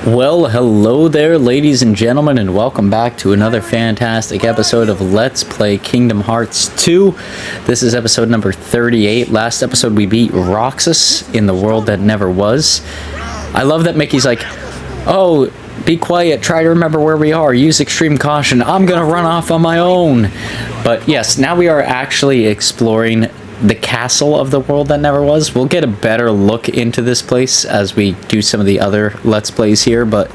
Well, hello there, ladies and gentlemen, and welcome back to another fantastic episode of Let's Play Kingdom Hearts 2. This is episode number 38. Last episode we beat Roxas in the world that never was. I love that Mickey's like, oh, be quiet, try to remember where we are, use extreme caution, I'm gonna run off on my own. But yes, now we are actually exploring the castle of the world that never was. We'll get a better look into this place as we do some of the other Let's Plays here, but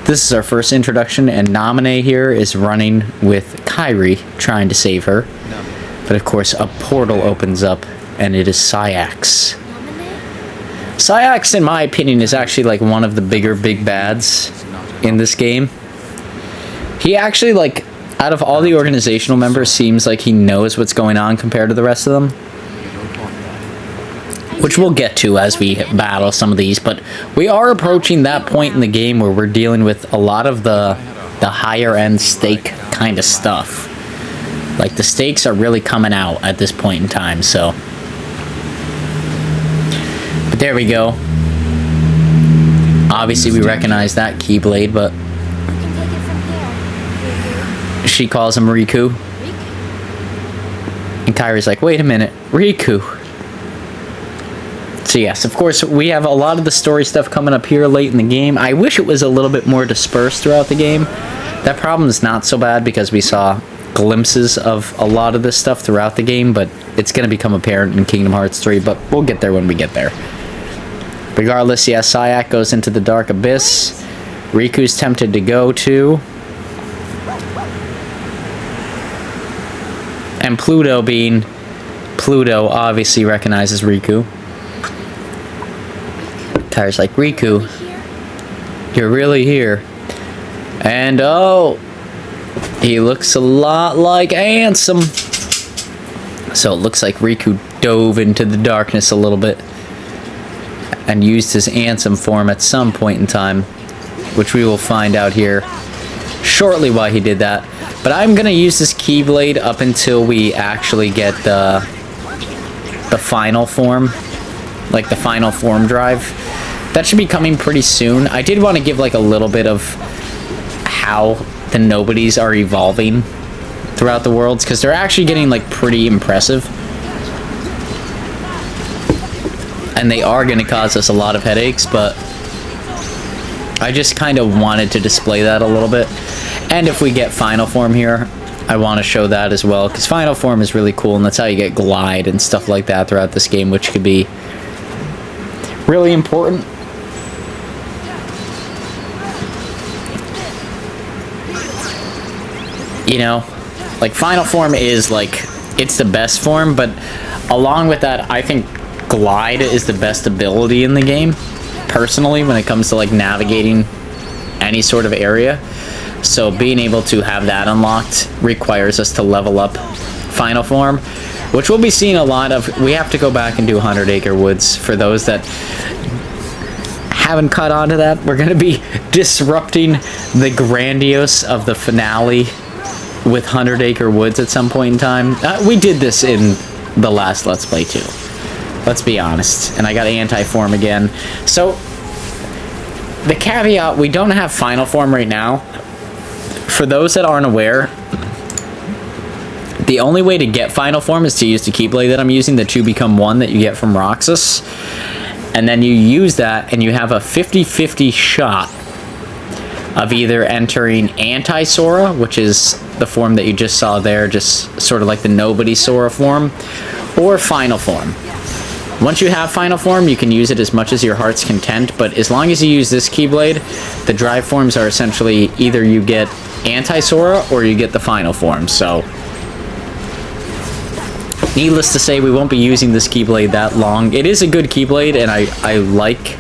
this is our first introduction, and Naminé here is running with Kairi, trying to save her. But of course, a portal opens up, and it is Saïx. Saïx, in my opinion, is actually like one of the bigger big bads in this game. He actually, like, out of all the organizational members, seems like he knows what's going on compared to the rest of them. Which we'll get to as we battle some of these, but we are approaching that point in the game where we're dealing with a lot of the higher end stake kind of stuff. Like, the stakes are really coming out at this point in time, so. But there we go. Obviously we recognize that Keyblade, but she calls him Riku. And Kairi's like, wait a minute, Riku. So yes, of course, we have a lot of the story stuff coming up here late in the game. I wish it was a little bit more dispersed throughout the game. That problem is not so bad because we saw glimpses of a lot of this stuff throughout the game, but it's going to become apparent in Kingdom Hearts 3, but we'll get there when we get there. Regardless, yes, Saïx goes into the Dark Abyss. Riku's tempted to go too. And Pluto, being Pluto, obviously recognizes Riku. Kairi's like, Riku, you're really here. And oh, he looks a lot like Ansem. So it looks like Riku dove into the darkness a little bit and used his Ansem form at some point in time, which we will find out here shortly why he did that. But I'm gonna use this Keyblade up until we actually get the final form, like the final form drive. That should be coming pretty soon. I did want to give like a little bit of how the nobodies are evolving throughout the worlds, because they're actually getting like pretty impressive. And they are going to cause us a lot of headaches, but I just kind of wanted to display that a little bit. And if we get final form here, I want to show that as well, because final form is really cool, and that's how you get glide and stuff like that throughout this game, which could be really important. You know, like, final form is like, it's the best form, but along with that, I think glide is the best ability in the game, personally, when it comes to like navigating any sort of area. So being able to have that unlocked requires us to level up final form, which we'll be seeing a lot of. We have to go back and do 100 Acre Woods. For those that haven't caught on to that, we're going to be disrupting the grandiose of the finale with 100 Acre Woods at some point in time. We did this in the last Let's Play too. Let's be honest. And I got anti-form again. So, the caveat, we don't have final form right now. For those that aren't aware, the only way to get final form is to use the Keyblade that I'm using, the 2 become 1 that you get from Roxas. And then you use that and you have a 50-50 shot of either entering Anti-Sora, which is the form that you just saw there, just sort of like the Nobody Sora form, or Final Form. Once you have Final Form, you can use it as much as your heart's content, but as long as you use this Keyblade, the drive forms are essentially either you get Anti-Sora or you get the Final Form, so needless to say, we won't be using this Keyblade that long. It is a good Keyblade, and I like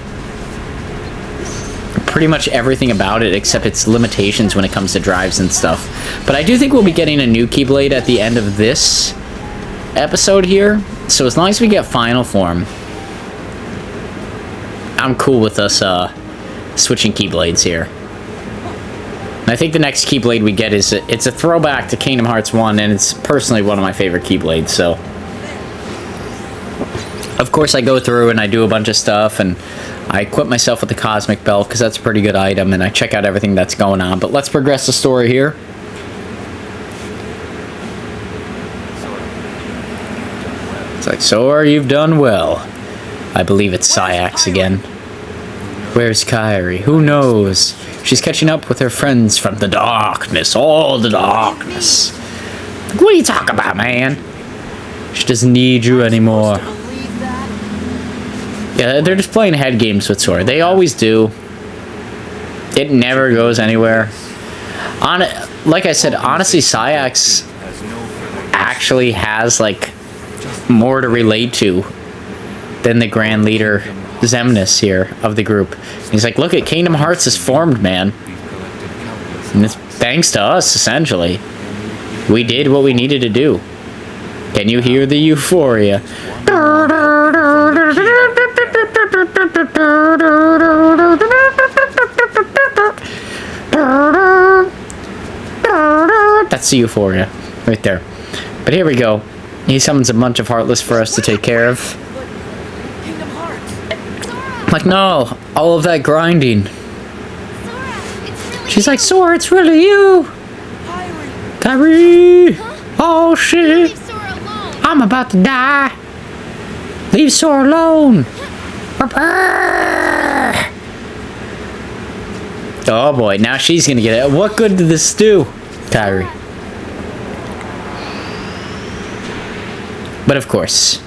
pretty much everything about it except its limitations when it comes to drives and stuff. But I do think we'll be getting a new Keyblade at the end of this episode here. So as long as we get final form, I'm cool with us switching Keyblades here. And I think the next Keyblade we get is it's a throwback to Kingdom Hearts 1, and it's personally one of my favorite Keyblades, so of course I go through and I do a bunch of stuff, and I equip myself with the Cosmic Belt because that's a pretty good item, and I check out everything that's going on. But let's progress the story here. It's like, Sora, you've done well. I believe it's Sayax again. Where's Kairi? Who knows? She's catching up with her friends from the darkness. All the darkness. What are you talking about, man? She doesn't need you anymore. Yeah, they're just playing head games with Sora. They always do. It never goes anywhere. Like I said, honestly, Sayax actually has, like, more to relate to than the grand leader Xemnas here of the group. He's like, look at Kingdom Hearts is formed, man. And it's thanks to us, essentially. We did what we needed to do. Can you hear the euphoria? That's the euphoria right there. But here we go. He summons a bunch of Heartless for us to take care of. Like, no, all of that grinding. She's like, Sora, it's really you. Kairi. Oh, shit. I'm about to die. Leave Sora alone. Oh boy, now she's gonna get it. What good did this do, Kairi? But of course,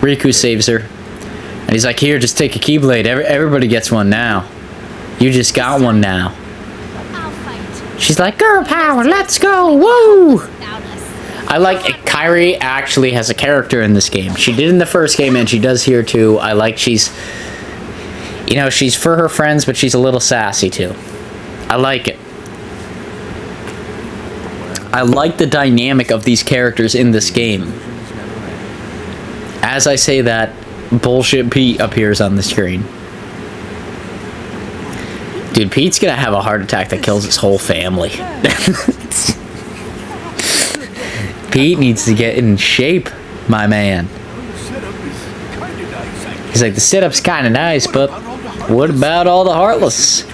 Riku saves her. And he's like, here, just take a Keyblade. Everybody gets one now. You just got one now. She's like, girl power, let's go, woo! I like Kairi actually has a character in this game. She did in the first game and she does here too. I like she's, you know, she's for her friends, but she's a little sassy too. I like it. I like the dynamic of these characters in this game. As I say that, Bullshit Pete appears on the screen. Dude, Pete's gonna have a heart attack that kills his whole family. Pete needs to get in shape, my man. He's like, the setup's kinda nice, but what about all the Heartless?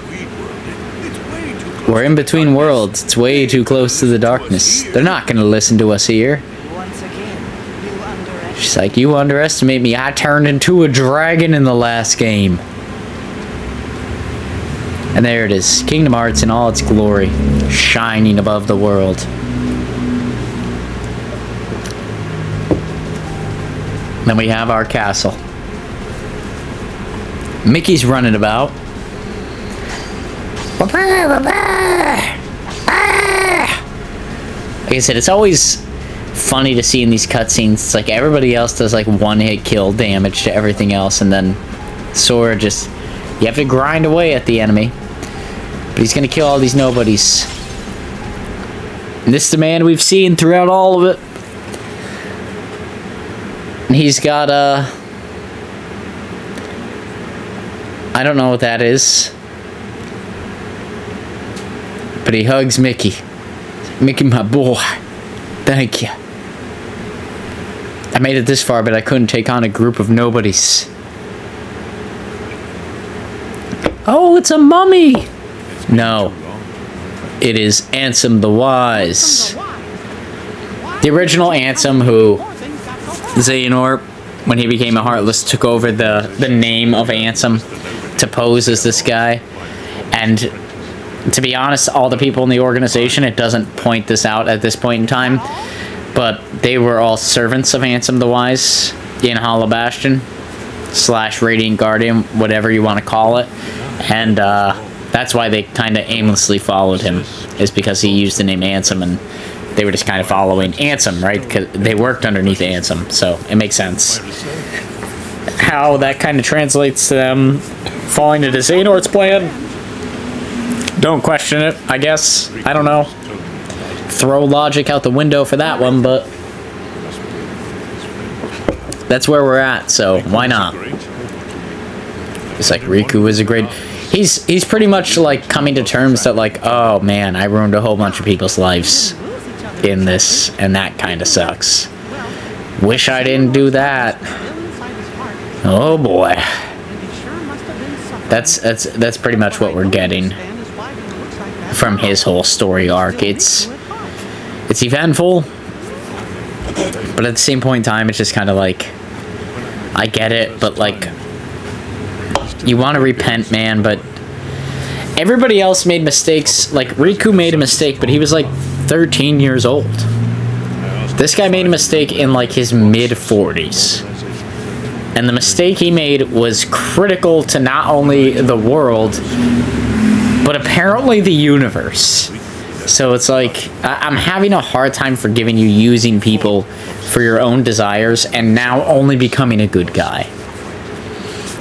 We're in between worlds. It's way too close to the darkness. They're not gonna listen to us here. She's like, you underestimate me. I turned into a dragon in the last game. And there it is. Kingdom Hearts in all its glory. Shining above the world. Then we have our castle. Mickey's running about. Like I said, it's always funny to see in these cutscenes. It's like everybody else does like one-hit kill damage to everything else, and then Sora just, you have to grind away at the enemy. But he's gonna kill all these nobodies. And this is the man we've seen throughout all of it. And he's got I don't know what that is. But he hugs Mickey. Mickey, my boy. Thank you. I made it this far, but I couldn't take on a group of nobodies. Oh, it's a mummy! No. It is Ansem the Wise. The original Ansem, who Xehanort, when he became a Heartless, took over the name of Ansem to pose as this guy. And to be honest, all the people in the organization, it doesn't point this out at this point in time, but they were all servants of Ansem the Wise in Hollow Bastion / Radiant Guardian, whatever you want to call it. And that's why they kind of aimlessly followed him, is because he used the name Ansem, and they were just kind of following Ansem, right? Because they worked underneath Ansem, so it makes sense. How that kind of translates to them falling into Xehanort's plan, don't question it, I guess. I don't know. Throw logic out the window for that one, but that's where we're at, so why not? It's like Riku is a great... He's pretty much like coming to terms that like, oh man, I ruined a whole bunch of people's lives in this, and that kind of sucks. Wish I didn't do that. Oh boy. That's pretty much what we're getting from his whole story arc. It's eventful, but at the same point in time, it's just kind of like, I get it, but like, you want to repent, man, but everybody else made mistakes. Like, Riku made a mistake, but he was like 13 years old. This guy made a mistake in like his mid-40s. And the mistake he made was critical to not only the world, but apparently the universe. So it's like, I'm having a hard time forgiving you using people for your own desires and now only becoming a good guy.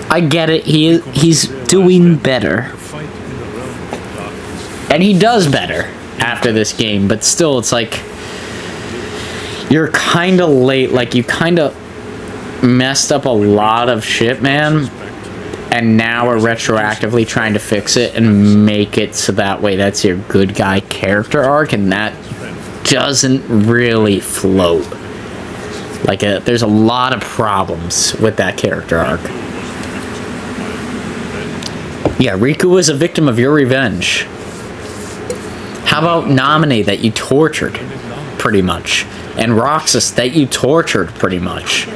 I get it, he's doing better. And he does better after this game, but still, it's like, you're kind of late. Like, you kind of messed up a lot of shit, man. And now we're retroactively trying to fix it and make it so that way that's your good guy character arc, and that doesn't really float. Like, there's a lot of problems with that character arc. Yeah, Riku was a victim of your revenge. How about Naminé, that you tortured, pretty much? And Roxas, that you tortured, pretty much?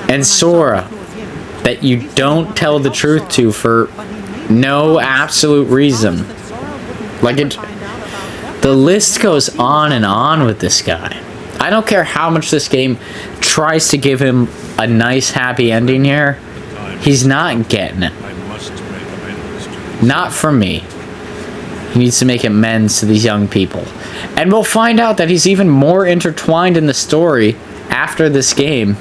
And Sora, that you don't tell the truth to for no absolute reason. Like, the list goes on and on with this guy. I don't care how much this game tries to give him a nice, happy ending here. He's not getting it. Not from me. He needs to make amends to these young people. And we'll find out that he's even more intertwined in the story after this game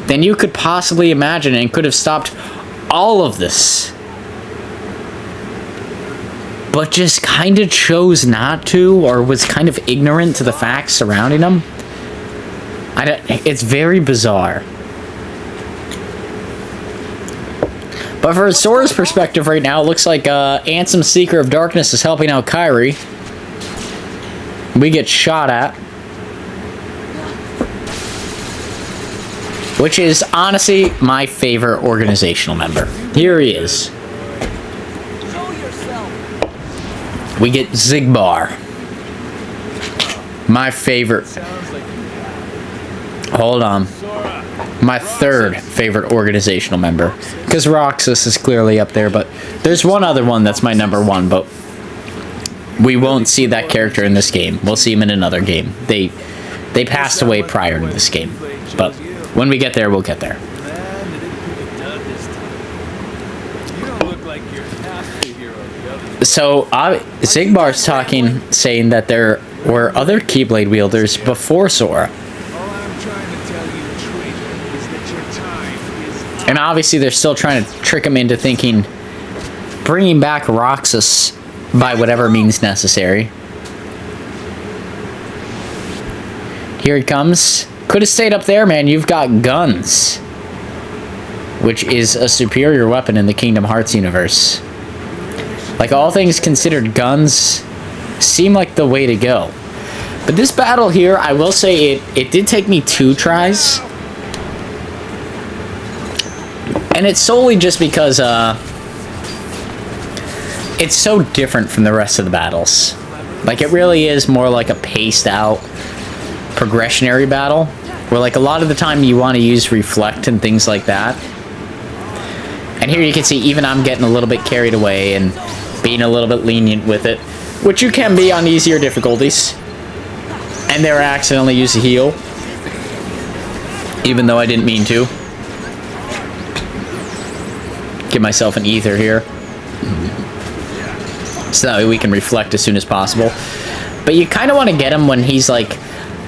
than you could possibly imagine, and could have stopped all of this. But just kind of chose not to, or was kind of ignorant to the facts surrounding him. It's very bizarre. But from Sora's perspective right now, it looks like Ansem, Seeker of Darkness, is helping out Kairi. We get shot at. Which is, honestly, my favorite organizational member. Here he is. We get Zigbar. My favorite. Hold on. My third favorite organizational member. Because Roxas is clearly up there, but there's one other one that's my number one, but we won't see that character in this game. We'll see him in another game. They passed away prior to this game. But when we get there, we'll get there. So, Zigbar's saying that there were other Keyblade wielders before Sora. And obviously they're still trying to trick him into thinking bringing back Roxas by whatever means necessary. Here he comes. Could have stayed up there, man. You've got guns. Which is a superior weapon in the Kingdom Hearts universe. Like, all things considered, guns seem like the way to go. But this battle here, I will say it did take me 2 tries. And it's solely just because it's so different from the rest of the battles. Like, it really is more like a paced out progressionary battle, where like a lot of the time you want to use reflect and things like that. And here you can see even I'm getting a little bit carried away and being a little bit lenient with it, which you can be on easier difficulties. And there I accidentally used a heal, even though I didn't mean to. Give myself an ether here, so that way we can reflect as soon as possible. But you kind of want to get him when he's like,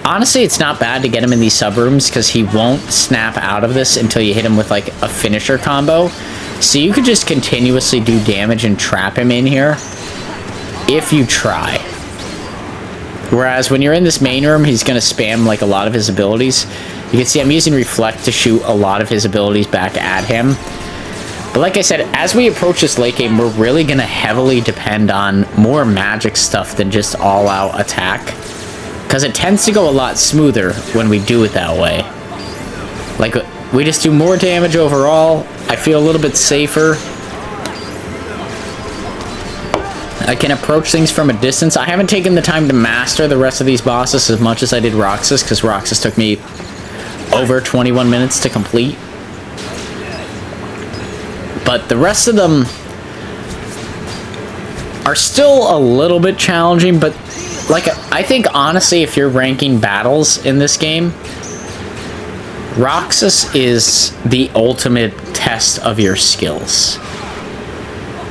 honestly, it's not bad to get him in these sub-rooms because he won't snap out of this until you hit him with like a finisher combo. So you could just continuously do damage and trap him in here if you try. Whereas when you're in this main room, he's going to spam like a lot of his abilities. You can see I'm using reflect to shoot a lot of his abilities back at him. But like I said, as we approach this late game, we're really going to heavily depend on more magic stuff than just all-out attack. Because it tends to go a lot smoother when we do it that way. Like, we just do more damage overall. I feel a little bit safer. I can approach things from a distance. I haven't taken the time to master the rest of these bosses as much as I did Roxas, because Roxas took me over 21 minutes to complete. But the rest of them are still a little bit challenging, but like, I think honestly, if you're ranking battles in this game, Roxas is the ultimate test of your skills.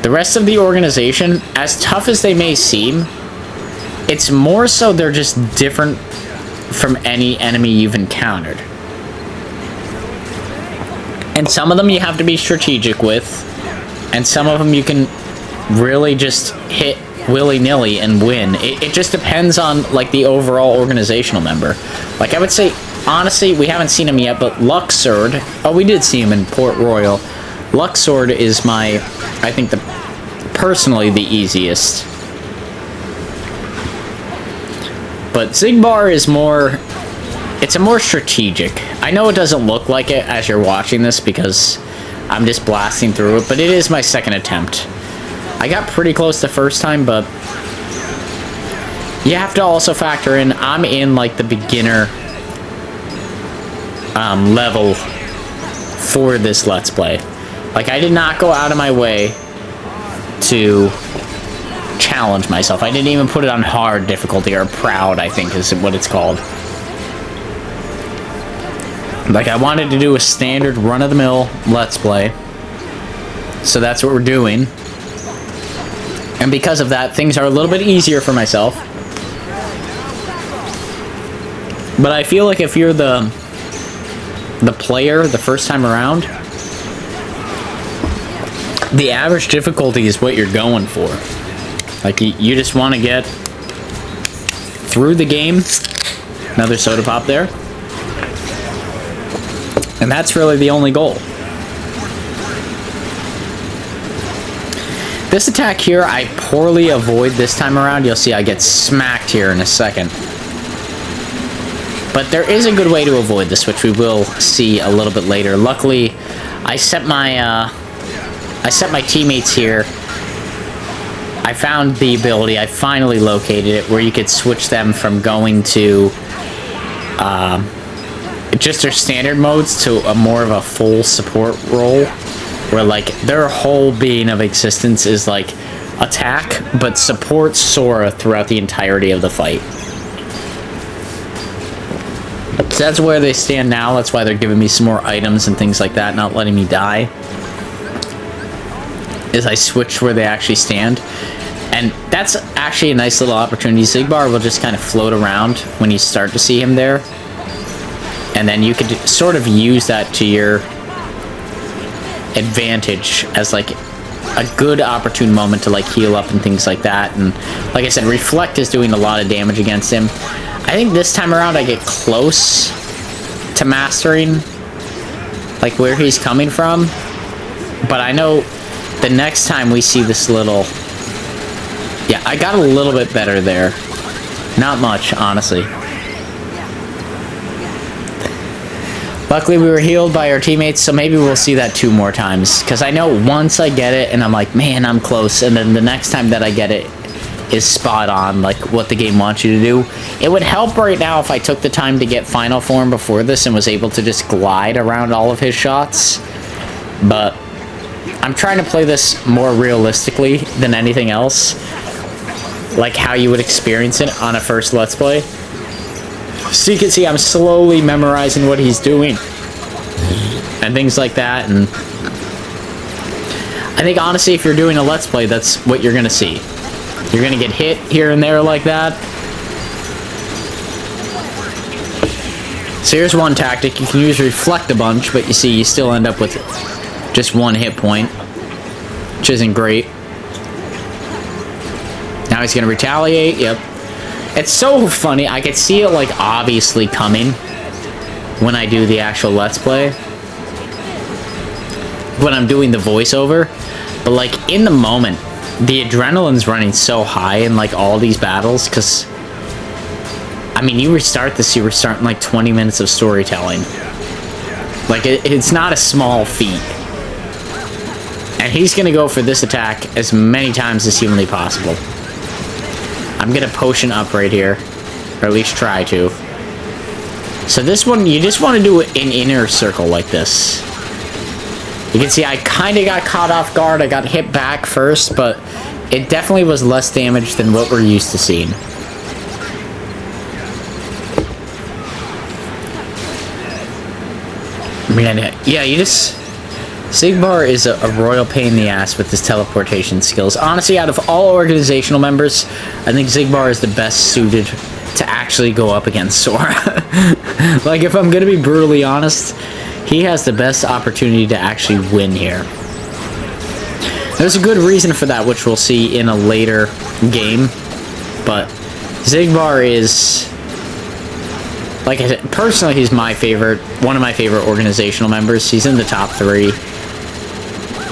The rest of the organization, as tough as they may seem, it's more so they're just different from any enemy you've encountered. And some of them you have to be strategic with, and some of them you can really just hit willy-nilly and win. It just depends on, like, the overall organizational member. Like, I would say, honestly, we haven't seen him yet, but Luxord, oh, we did see him in Port Royal. Luxord is my, I think, personally the easiest. But Xigbar is more, it's a more strategic. I know it doesn't look like it as you're watching this because I'm just blasting through it, but it is my second attempt. I got pretty close the first time, but you have to also factor in, I'm in like the beginner level for this Let's Play. Like, I did not go out of my way to challenge myself. I didn't even put it on hard difficulty, or proud, I think is what it's called. Like, I wanted to do a standard run-of-the-mill Let's Play, so that's what we're doing. And because of that, things are a little bit easier for myself. But I feel like if you're the player the first time around, the average difficulty is what you're going for. Like, you just want to get through the game. Another soda pop there. And that's really the only goal. This attack here, I poorly avoid this time around. You'll see I get smacked here in a second. But there is a good way to avoid this, which we will see a little bit later. Luckily, I set my teammates here. I found the ability, I finally located it, where you could switch them from going to just their standard modes to a more of a full support role, where like their whole being of existence is like attack, but support Sora throughout the entirety of the fight. So that's where they stand now. That's why they're giving me some more items and things like that, not letting me die. Is I switch where they actually stand. And that's actually a nice little opportunity. Xigbar will just kind of float around when you start to see him there. And then you could sort of use that to your advantage as like a good opportune moment to like heal up and things like that. And like I said, Reflect is doing a lot of damage against him. I think this time around I get close to mastering like where he's coming from. But I know the next time we see this little... Yeah, I got a little bit better there. Not much, honestly. Luckily, we were healed by our teammates, so maybe we'll see that 2 more times. Because I know once I get it, and I'm like, man, I'm close. And then the next time that I get it is spot on, like what the game wants you to do. It would help right now if I took the time to get Final Form before this and was able to just glide around all of his shots. But I'm trying to play this more realistically than anything else. Like how you would experience it on a first Let's Play. So you can see I'm slowly memorizing what he's doing. And things like that. And I think honestly if you're doing a Let's Play, that's what you're going to see. You're going to get hit here and there like that. So here's one tactic. You can use Reflect a bunch, but you see you still end up with just 1 hit point. Which isn't great. Now he's going to retaliate. Yep. It's so funny. I could see it like obviously coming when I do the actual Let's Play. When I'm doing the voiceover. But like in the moment, the adrenaline's running so high in like all these battles. Because, I mean, you restart this, you restart in like 20 minutes of storytelling. Like it's not a small feat. And he's going to go for this attack as many times as humanly possible. I'm going to potion up right here. Or at least try to. So this one, you just want to do an inner circle like this. You can see I kind of got caught off guard. I got hit back first, but it definitely was less damage than what we're used to seeing. I mean, yeah, you just... Xigbar is a royal pain in the ass with his teleportation skills. Honestly, out of all organizational members, I think Xigbar is the best suited to actually go up against Sora. Like, if I'm going to be brutally honest, he has the best opportunity to actually win here. There's a good reason for that, which we'll see in a later game. But Xigbar is... Like I said, personally, he's my favorite, one of my favorite organizational members. He's in the top 3.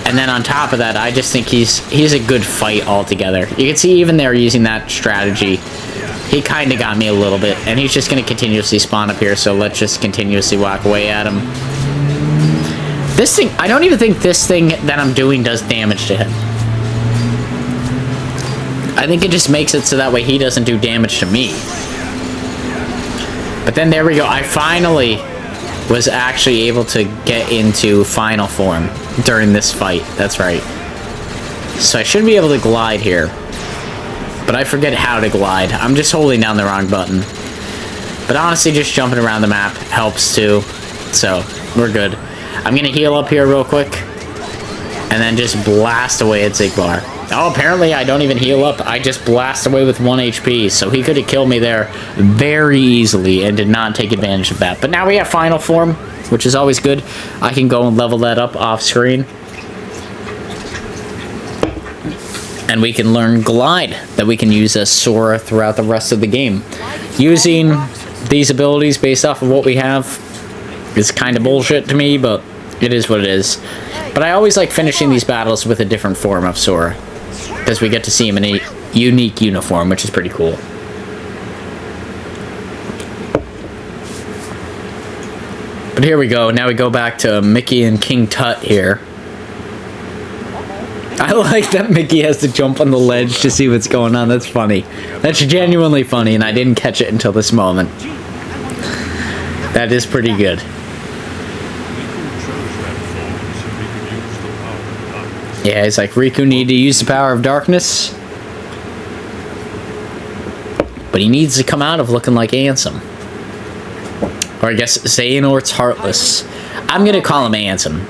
And then on top of that, I just think he's a good fight altogether. You can see even there using that strategy, he kind of got me a little bit. And he's just going to continuously spawn up here, so let's just continuously walk away at him. This thing, I don't even think this thing that I'm doing does damage to him. I think it just makes it so that way he doesn't do damage to me. But then there we go. I finally was actually able to get into final form during this fight. That's right. So I should be able to glide here. But I forget how to glide. I'm just holding down the wrong button. But honestly, just jumping around the map helps too. So, we're good. I'm going to heal up here real quick. And then just blast away at Xigbar. Oh, apparently I don't even heal up. I just blast away with 1 HP. So he could have killed me there very easily and did not take advantage of that. But now we have final form, which is always good. I can go and level that up off screen. And we can learn Glide that we can use as Sora throughout the rest of the game. Using these abilities based off of what we have is kind of bullshit to me, but it is what it is. But I always like finishing these battles with a different form of Sora, because we get to see him in a unique uniform, which is pretty cool. But here we go. Now we go back to Mickey and King Tut here. I like that Mickey has to jump on the ledge to see what's going on. That's funny. That's genuinely funny, and I didn't catch it until this moment. That is pretty good. Yeah, he's like, Riku need to use the power of darkness. But he needs to come out of looking like Ansem. Or I guess Xehanort's Heartless. I'm going to call him Ansem.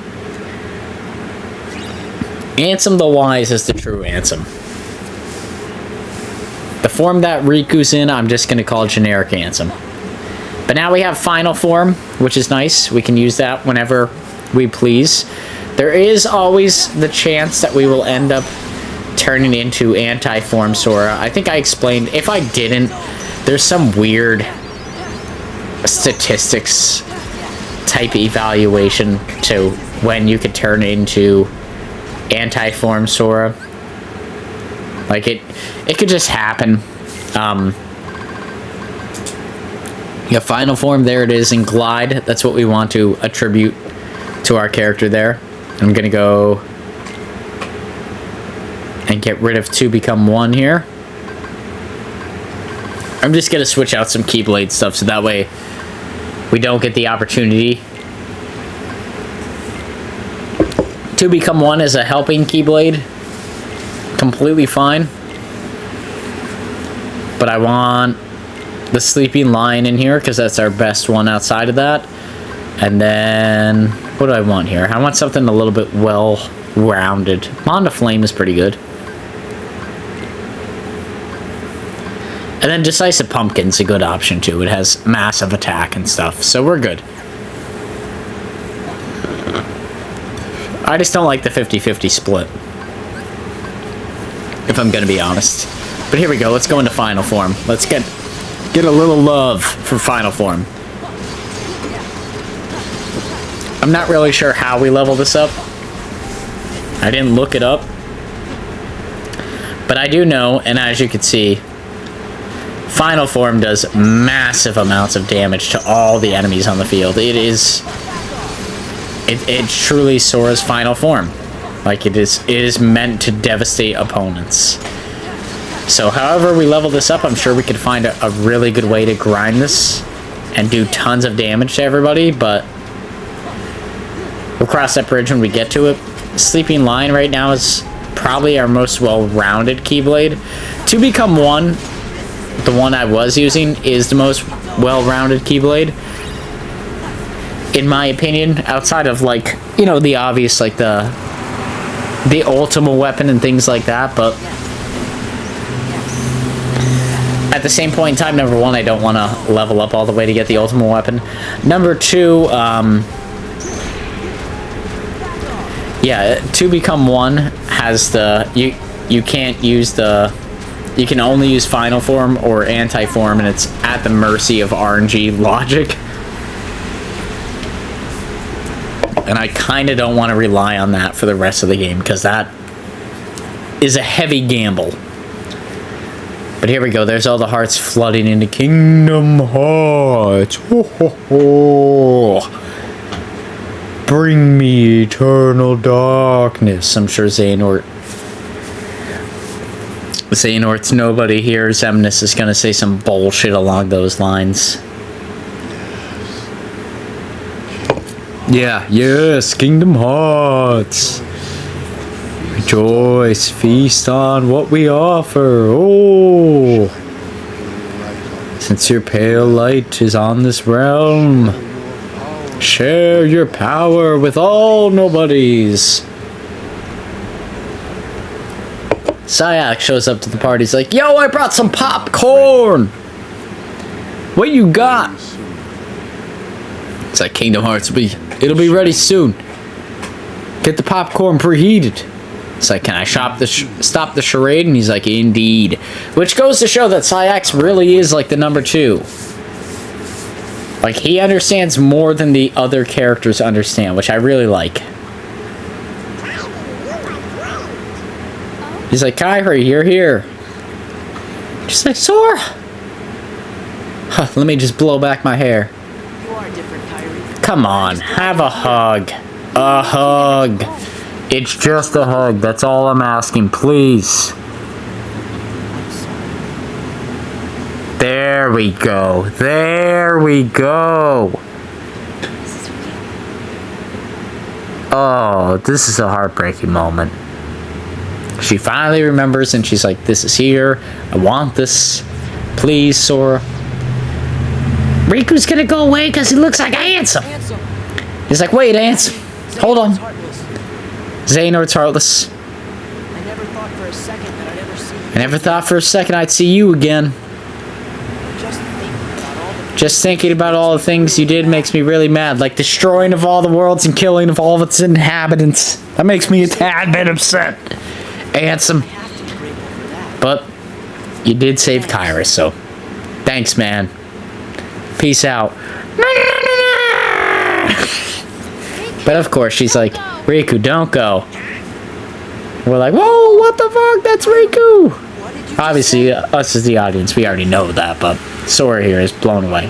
Ansem the Wise is the true Ansem. The form that Riku's in, I'm just going to call generic Ansem. But now we have final form, which is nice. We can use that whenever we please. There is always the chance that we will end up turning into anti-form Sora. I think I explained, if I didn't, there's some weird statistics type evaluation to when you could turn into anti-form Sora. Like it could just happen. Yeah, final form, there it is in Glide. That's what we want to attribute to our character there. I'm gonna go and get rid of 2 become 1 here. I'm just gonna switch out some Keyblade stuff so that way we don't get the opportunity. 2 become 1 is a helping Keyblade. Completely fine. But I want the Sleeping Lion in here because that's our best one outside of that. And then, what do I want here? I want something a little bit well-rounded. Manda Flame is pretty good. And then Decisive Pumpkin's a good option too. It has massive attack and stuff, so we're good. I just don't like the 50-50 split, if I'm gonna be honest. But here we go, let's go into final form. Let's get a little love for final form. I'm not really sure how we level this up. I didn't look it up. But I do know, and as you can see, final form does massive amounts of damage to all the enemies on the field. It's truly Sora's final form. Like it is meant to devastate opponents. So however we level this up, I'm sure we could find a really good way to grind this and do tons of damage to everybody, but we'll cross that bridge when we get to it. Sleeping Lion right now is probably our most well-rounded Keyblade. To Become One, the one I was using, is the most well-rounded Keyblade, in my opinion, outside of, like, you know, the obvious, like the ultimate weapon and things like that, but at the same point in time, number one, I don't want to level up all the way to get the ultimate weapon. Number two, yeah, To Become One has the, you can't use the, you can only use final form or anti-form, and it's at the mercy of RNG logic. And I kind of don't want to rely on that for the rest of the game, because that is a heavy gamble. But here we go. There's all the hearts flooding into Kingdom Hearts. Ho, ho, ho. Bring me eternal darkness. I'm sure Xehanort's nobody here. Xemnas is going to say some bullshit along those lines. Yeah, yes, Kingdom Hearts. Rejoice, feast on what we offer. Oh, since your pale light is on this realm, share your power with all nobodies. Sayak shows up to the party. He's like, yo, I brought some popcorn. What you got? It's like Kingdom Hearts it'll be ready soon. Get the popcorn preheated. It's like, can I stop the charade? And he's like, indeed. Which goes to show that Sayax really is like the number two. Like, he understands more than the other characters understand, which I really like. He's like, Kairi, you're here. She's like, Sora. Huh, let me just blow back my hair. You are different, Kairi. Come on, have a hug. A hug. It's just a hug. That's all I'm asking, please. There we go. There we go. Oh, this is a heartbreaking moment. She finally remembers and she's like, this is here. I want this. Please, Sora. Riku's gonna go away because he looks like Ansem. He's like, wait, Ansem. Hold on. Xehanort's heartless. I never thought for a second that I'd ever see you. I never thought for a second I'd see you again. Just thinking about all the things you did makes me really mad. Like destroying of all the worlds and killing of all of its inhabitants. That makes me a tad bit upset. Ansem. But you did save Kairi, so thanks, man. Peace out. But of course, she's like, Riku, don't go. We're like, whoa, what the fuck? That's Riku. Obviously, us as the audience, we already know that, but Sora here is blown away.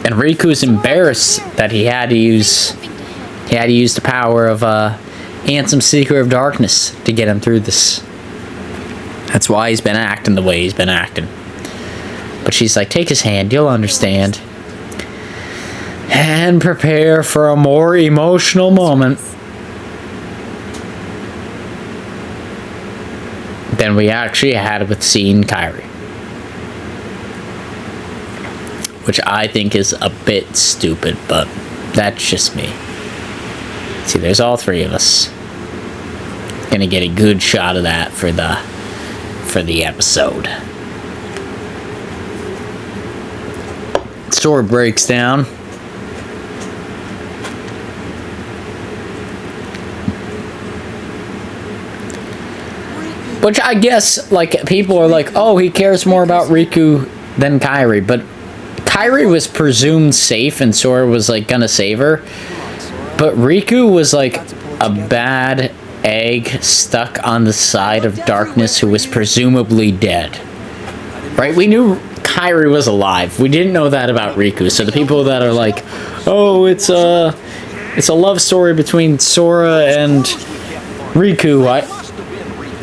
And Riku's embarrassed that he had to use the power of Ansem's Secret of Darkness to get him through this. That's why he's been acting the way he's been acting. But she's like, take his hand, you'll understand. And prepare for a more emotional moment than we actually had with seeing Kairi. Which I think is a bit stupid, but that's just me. See, there's all three of us. Gonna get a good shot of that for the episode. Sora breaks down. Which I guess, like, people are like, oh, he cares more about Riku than Kairi. But Kairi was presumed safe and Sora was, like, gonna save her. But Riku was, like, a bad egg stuck on the side of darkness who was presumably dead. Right? We knew Kairi was alive. We didn't know that about Riku. So the people that are like, oh, it's It's a love story between Sora and Riku.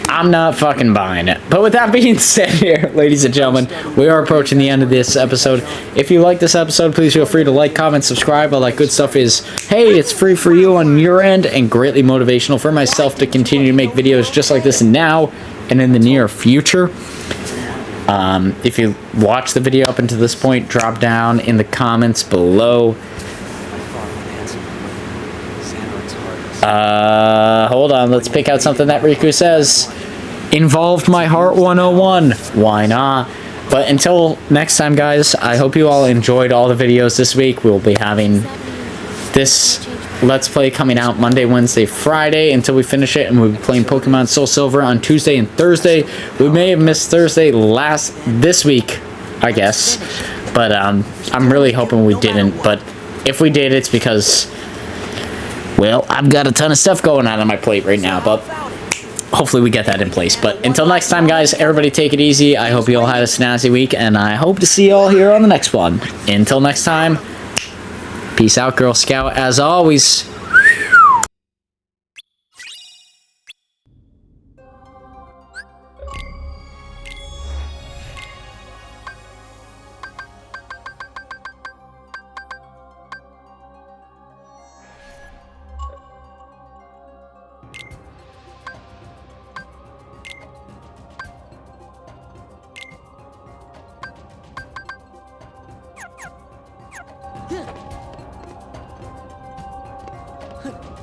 I'm not fucking buying it. But with that being said here, ladies and gentlemen, we are approaching the end of this episode. If you like this episode, please feel free to like, comment, subscribe. All that good stuff is, hey, it's free for you on your end and greatly motivational for myself to continue to make videos just like this now and in the near future. If you watch the video up until this point, drop down in the comments below. Hold on, let's pick out something that Riku says. Involved my heart 101. Why not? But until next time, guys, I hope you all enjoyed all the videos this week. We'll be having this Let's Play coming out Monday, Wednesday, Friday until we finish it, and we'll be playing Pokemon Soul Silver on Tuesday and Thursday. We may have missed Thursday this week, I guess, but I'm really hoping we didn't. But if we did, it's because, well, I've got a ton of stuff going on my plate right now, but hopefully we get that in place. But until next time, guys, everybody take it easy. I hope you all had a snazzy week, and I hope to see you all here on the next one. Until next time, peace out, Girl Scout. As always,